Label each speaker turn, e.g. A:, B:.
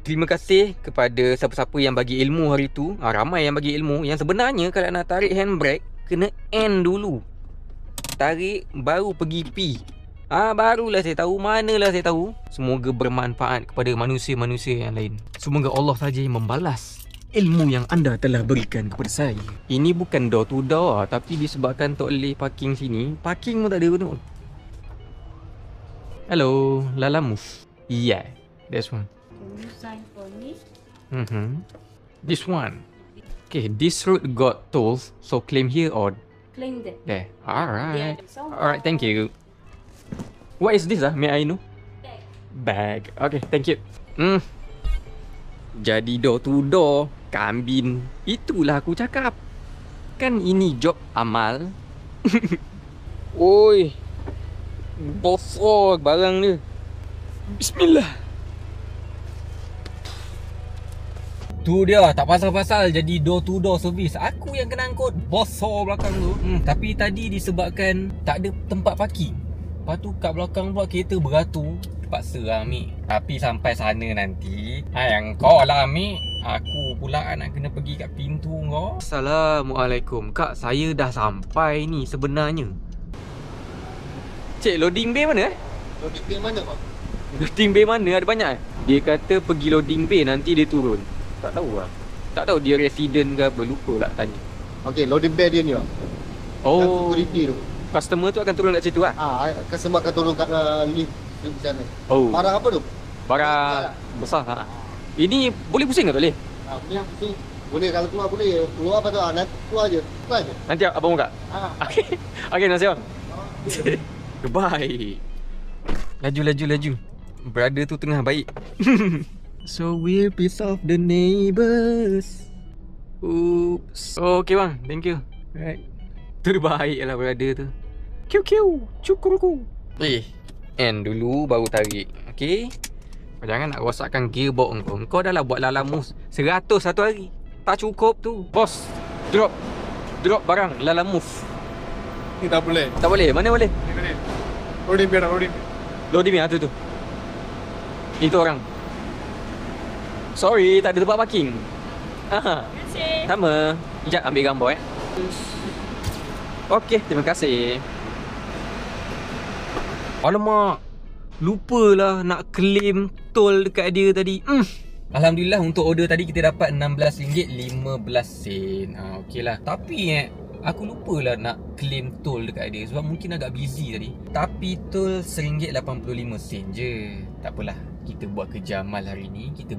A: Terima kasih kepada siapa-siapa yang bagi ilmu hari tu. Ramai yang bagi ilmu. Yang sebenarnya kalau nak tarik handbrake, kena N dulu. Tarik baru pergi P. Barulah saya tahu, manalah saya tahu. Semoga bermanfaat kepada manusia-manusia yang lain. Semoga Allah saja yang membalas ilmu yang anda telah berikan kepada saya. Ini bukan door to door, tapi disebabkan tak boleh parking sini, parking pun tak ada pun. Hello, Lalamove. Yeah, that's one.
B: Can you sign for me?
A: This one. Okay, this road got tolls, so claim here or
B: Claim that.
A: there. Alright.
B: Yeah, so
A: Alright, thank you. What is this May I know?
B: Bag.
A: Bag. Okay, thank you. Jadi door to door, kambing. Itulah aku cakap. Kan ini job amal. Oi. Bosor barang dia. Bismillah. Tu dia, tak pasal-pasal jadi door to door service. Aku yang kena angkut bosor belakang tu. Tapi tadi disebabkan tak ada tempat parking. Lepas tu kat belakang pula kereta beratur. Terpaksa lah ambil. Tapi sampai sana nanti, yang kau lah ambil. Aku pula nak kena pergi kat pintu kau. Assalamualaikum. Kak, saya dah sampai ni sebenarnya. Cik, loading bay mana
C: Loading bay mana Pak?
A: Loading bay mana? Ada banyak Dia kata pergi loading bay, nanti dia turun. Tak tahu lah. Tak tahu dia resident ke apa. Lupa lah tanya.
C: Okey, loading bay dia ni Pak.
A: Oh,
C: Security tu.
A: customer tu akan turun kat situ lah.
C: Customer akan turun kat lift di sana.
A: Oh,
C: Barang apa tu?
A: barang besar ha. Ini boleh pusing ke tak boleh?
C: Ni yang penting. Boleh kalau keluar boleh. Keluar apa tu? Nanti keluar je. Keluar je.
A: Nanti abang buka. Okay. Okay, nasi bang. Goodbye. Laju. Brother tu tengah baik. So we'll piss off the neighbours. Oops. Oh, okay bang. Thank you. Alright. Terbaik lah brother tu. Kiu. Cukuruku. End dulu baru tarik. Okay. Jangan nak rosakkan gearbox kau. Kau dah lah buat Lalamove 100 satu hari. Tak cukup tu. Bos, drop barang Lalamove.
C: Ni tak boleh.
A: Tak boleh? Mana boleh?
C: Ni boleh. Loading bay.
A: Loading ni tu. Itu orang. Sorry, tak ada tempat parking.
B: Terima kasih.
A: Sama. Sekejap ambil gambar Okey, terima kasih. Alamak, lupalah nak claim tol dekat dia tadi. Alhamdulillah untuk order tadi kita dapat RM16.15. Okeylah. Tapi aku lupalah nak claim tol dekat dia sebab mungkin agak busy tadi. Tapi tol RM1.85 je. Tak apalah, kita buat kerja amal hari ni. Kita